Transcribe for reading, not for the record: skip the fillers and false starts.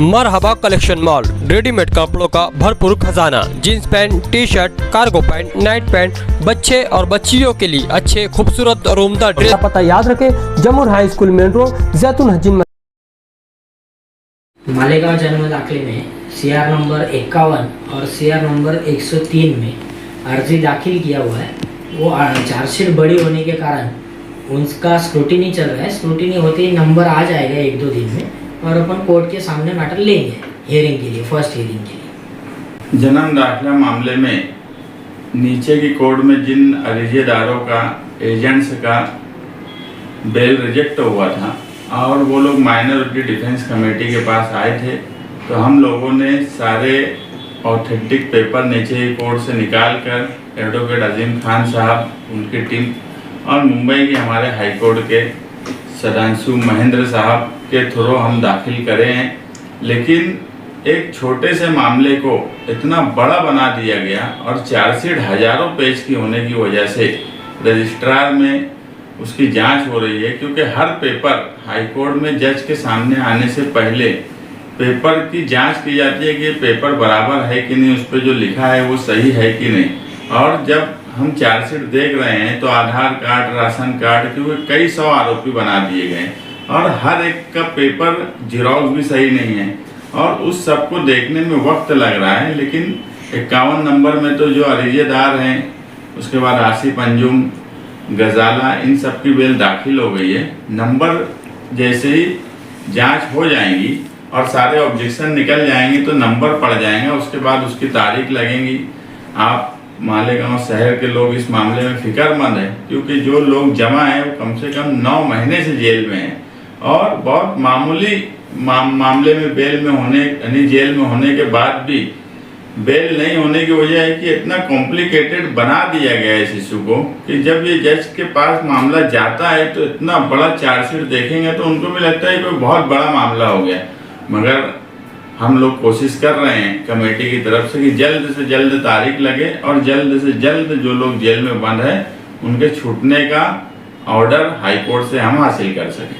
मरहबा collection mall, readymade कपड़ों का भरपूर खजाना। Jeans pant, T shirt, cargo pant, night pant, बच्चे और बच्चियों के लिए अच्छे खूबसूरत और उम्दा ड्रेस। पता याद रखें, जमुर हाई स्कूल मेन रोड, जैतून हजीन। मालेगांव जन्म दाखिले में CR नंबर 51 और CR नंबर 103 में अर्जी दाखिल किया हुआ है। वो चार्जशीट बड़ी होने के कारण उनका स्क्रूटिनी चल रहा है। स्क्रूटिनी होते ही नंबर आ जाएगा 1-2 दिन में और अपन कोर्ट के सामने मैटर लेंगे हियरिंग के लिए, फर्स्ट हियरिंग के लिए। जन्म दाखिला मामले में नीचे की कोर्ट में जिन अर्जीदारों का एजेंट्स का बेल रिजेक्ट हुआ था और वो लोग माइनॉरिटी डिफेंस कमेटी के पास आए थे, तो हम लोगों ने सारे ऑथेंटिक पेपर नीचे की कोर्ट से निकाल कर एडवोकेट अजीम खान साहब, उनकी टीम और मुंबई के हमारे हाई कोर्ट के सदांशु महेंद्र साहब के थ्रू हम दाखिल करें हैं। लेकिन एक छोटे से मामले को इतना बड़ा बना दिया गया और चार्जशीट हजारों पेज की होने की वजह से रजिस्ट्रार में उसकी जांच हो रही है, क्योंकि हर पेपर हाई कोर्ट में जज के सामने आने से पहले पेपर की जांच की जाती है कि ये पेपर बराबर है कि नहीं, उस पर जो लिखा है वो सही है कि नहीं। और जब हम चार्जशीट देख रहे हैं तो आधार कार्ड, राशन कार्ड, क्योंकि कई 100 आरोपी बना दिए गए और हर एक का पेपर जेरॉक्स भी सही नहीं है और उस सब को देखने में वक्त लग रहा है। लेकिन 51 नंबर में तो जो अर्जीदार हैं, उसके बाद आसिफ अंजुम, गजाला, इन सब की बेल दाखिल हो गई है। नंबर जैसे ही जांच हो जाएंगी और सारे ऑब्जेक्शन निकल जाएंगे तो नंबर पड़ जाएंगे, उसके बाद उसकी तारीख लगेंगी। आप मालेगांव शहर के लोग इस मामले में फिक्रमंद हैं, क्योंकि जो लोग जमा हैं वो कम से कम 9 महीने से जेल में हैं और बहुत मामूली मामले में बेल में होने यानी जेल में होने के बाद भी बेल नहीं होने की वजह है कि इतना कॉम्प्लिकेटेड बना दिया गया है इस इशू को कि जब ये जज के पास मामला जाता है तो इतना बड़ा चार्जशीट देखेंगे तो उनको भी लगता है कोई बहुत बड़ा मामला हो गया। मगर हम लोग कोशिश कर रहे हैं कमेटी की तरफ से कि जल्द से जल्द तारीख लगे और जल्द से जल्द जो लोग जेल में बंद है उनके छूटने का ऑर्डर हाई कोर्ट से हम हासिल कर सकें।